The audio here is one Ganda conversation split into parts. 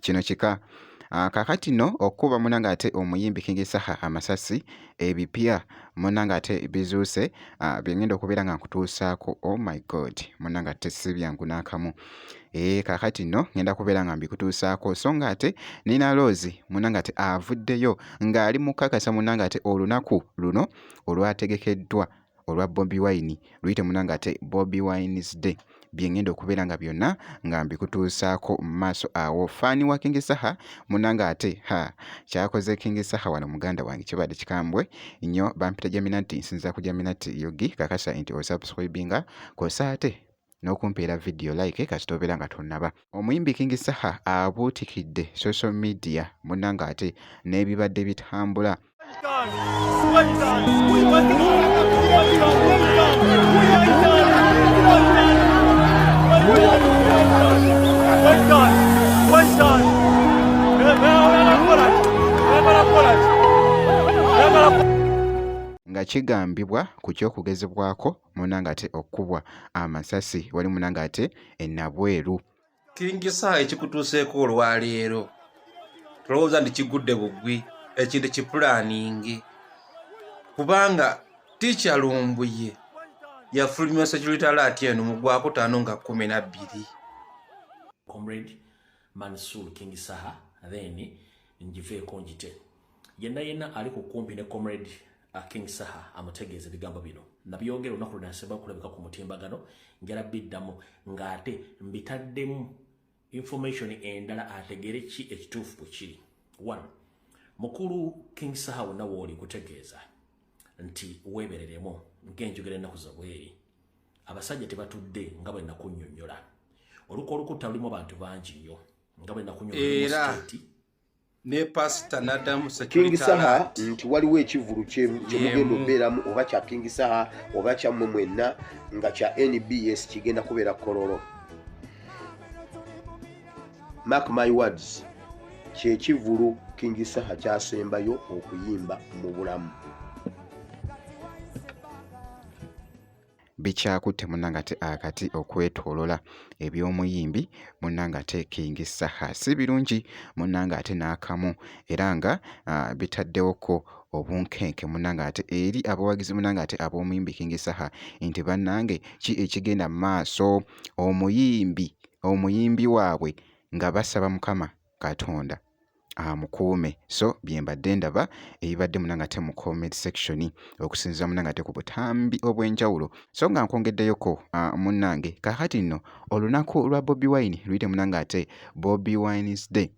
kino kika kakati no okuba munanga ate omuyimbi King Saha amasasi ebipya munanga ate bizuuse byengenda okubeera nga nkutuusaako. Oh my god munanga ate si byangu n'akamu. Kakati no ngenda kubeera nga mbikutuusaako so nga ate Nina Rose munanga ate avuddeyo ng'ali mukakasa munanga ate olunaku luno olwategekeddwa olwa Bobi Wine luyite munanga ate Bobi Wine's Day byengenda okubeera nga byonna nga mbikutuusaako mu maaso awo. Faani wa King Saha munanga ate kyakoze King Saha wano muganda wange kibadde kikambwe nnyo. Bampita Jaminati nsinza ku Jaminati Yogi kakasa nti osubscribinga kosa ate n'okumpeera video like kasita obeera nga tonnaba. Omuyimbi King Saha abuutikidde social media munanga ate n'ebibadde bitambula. Nga kigambibwa ku kyokugezebwako munanga ate okubwa amasasi wali munanga ate enabweru. King Saha ekikutuuseeko olwaleero tulowooza nti kigudde bugwi ekintu kipulaningi kubanga Teacher Lumbuye yafulumya security alert eno mu Gwakutaano nga 12. Comrade Mansour King Saha then njiveeko njite yenna ali kumpi ne Comrade King Saha amutegeeza ebigambo bino nabyongera olunaku lunaseba kulabika ku mutimbagano njala biddamu ng'ate mbitaddemu information endala ategere ki ekituufu bwe kiri. 1. Mukulu King Saha wonna wooli kutegeeza nti weebereremu ng'enjogera ennaku zabweri abasajja tebatudde nga bwe nakunnyonnyola oluko olukutta lulimu abantu bangi nnyo nga bwe nakunnyonnyola ne Pastor Nadamu security King Saha nti waliwo ekivulu kyemugenda obeeramu oba kya King Saha oba kyammwe mwenna nga kya NBS kigenda kubeera Kololo. Mark my words, kyekivulu King Saha kyasembayo okuyimba mu bulamu. Bikyakutte munanga ate akati okwetolola eby'omuyimbi munanga ate King Saha si birungi munanga ate n'akamu era nga bitaddewoko obunkenke munanga ate eri abawagizi munanga ate ab'omuyimbi King Saha nti bannange ki ekigenda mu maaso. Omuyimbi waabwe nga basaba Mukama Katonda amukuume. So byembadde ndaba ebibadde munanga ate mu comment section okusinziira munanga ate ku butambi obw'enjawulo. So nga nkwongeddeyoko munnange kakati nno olunaku lwa Bobi Wine luyite munanga ate Bobi Wine's Day.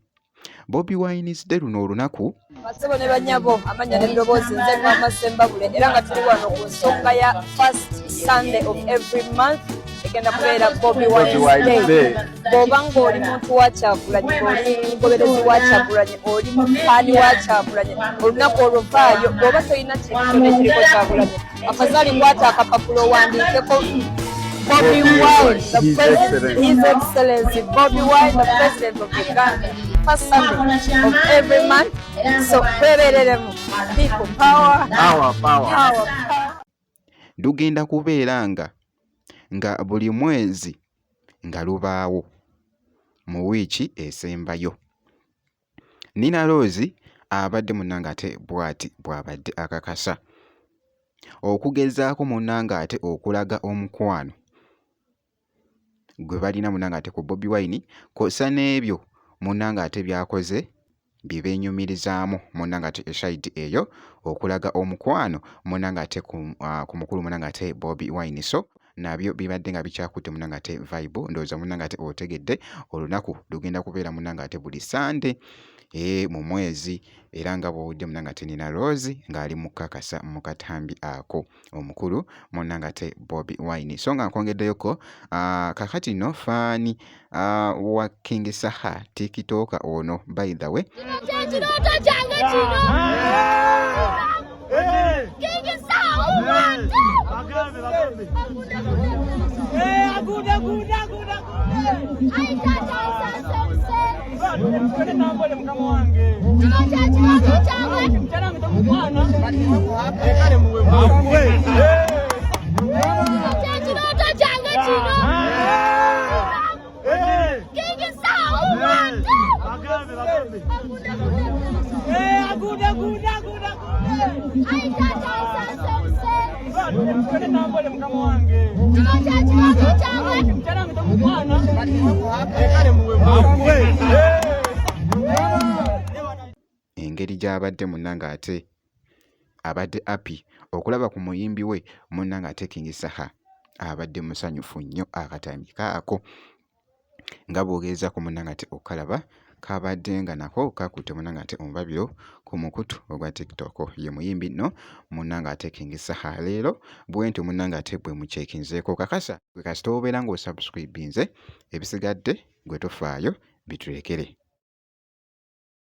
Bobi Wine's Day luno olunaku basebo ne banyabo amanya n'eddoboozi nze Mama Sembabule era nga tuli wano ku nsonga ya first Sunday of every month egenda kubeera Bobi Wine's Day. Bw'oba ng'oli muntu wa Kyagulanyi, oli mugoberezi wa Kyagulanyi, oli mufaani wa Kyagulanyi, olunaku oluvaayo bw'oba tolina kintu ekiriko Kyagulanyi akazaali kwata akapapula owandiikeko Bobi Wine, His Excellency Bobi Wine, the President of Uganda. First Sunday of every month. So people power. Lugenda kubeera nga buli mwezi nga lubaawo mu wiiki esembayo. Nina Rose abadde munanga ate bw'ati bw'abadde akakasa okugezaako munanga ate okulaga omukwano gwe balina munanga ate ku Bobi Wine kosa n'ebyo munanga ate byakoze bibeenyumirizaamu munanga ate eshaidi eyo okulaga omukwano munanga ate ku mukulu munanga ate Bobi Wine. So nabyo bibadde nga bikyakutte munanga ate vibe ndowooza munanga ate otegedde olunaku lugenda kubeera munanga ate buli Sande mu mwezi era nga bw'owudde munanga ate Nina Rose ng'ali mukakasa mu katambi ako omukulu munanga ate Bobi Wine. So nga nkwongeddeyoko kakati no faani wa King Saha TikToker ono by the way engeri gy'abadde munnanga ate abadde happy okulaba ku muyimbi we munnanga ate King Saha abadde musanyufu nnyo akatambi kaako nga bw'ogeeza ku munnanga ate okalaba kabadde nga nako kakutte munnanga ate omubabiro ku mukutu ogwa TikTok ye muyimbi nno munnanga ate King Saha leero bwenti munnanga ate bwe mucekinzeeko kakasa gwe kasita obeera ng'osubscribinze ebisigadde gwe tofaayo bitulekere.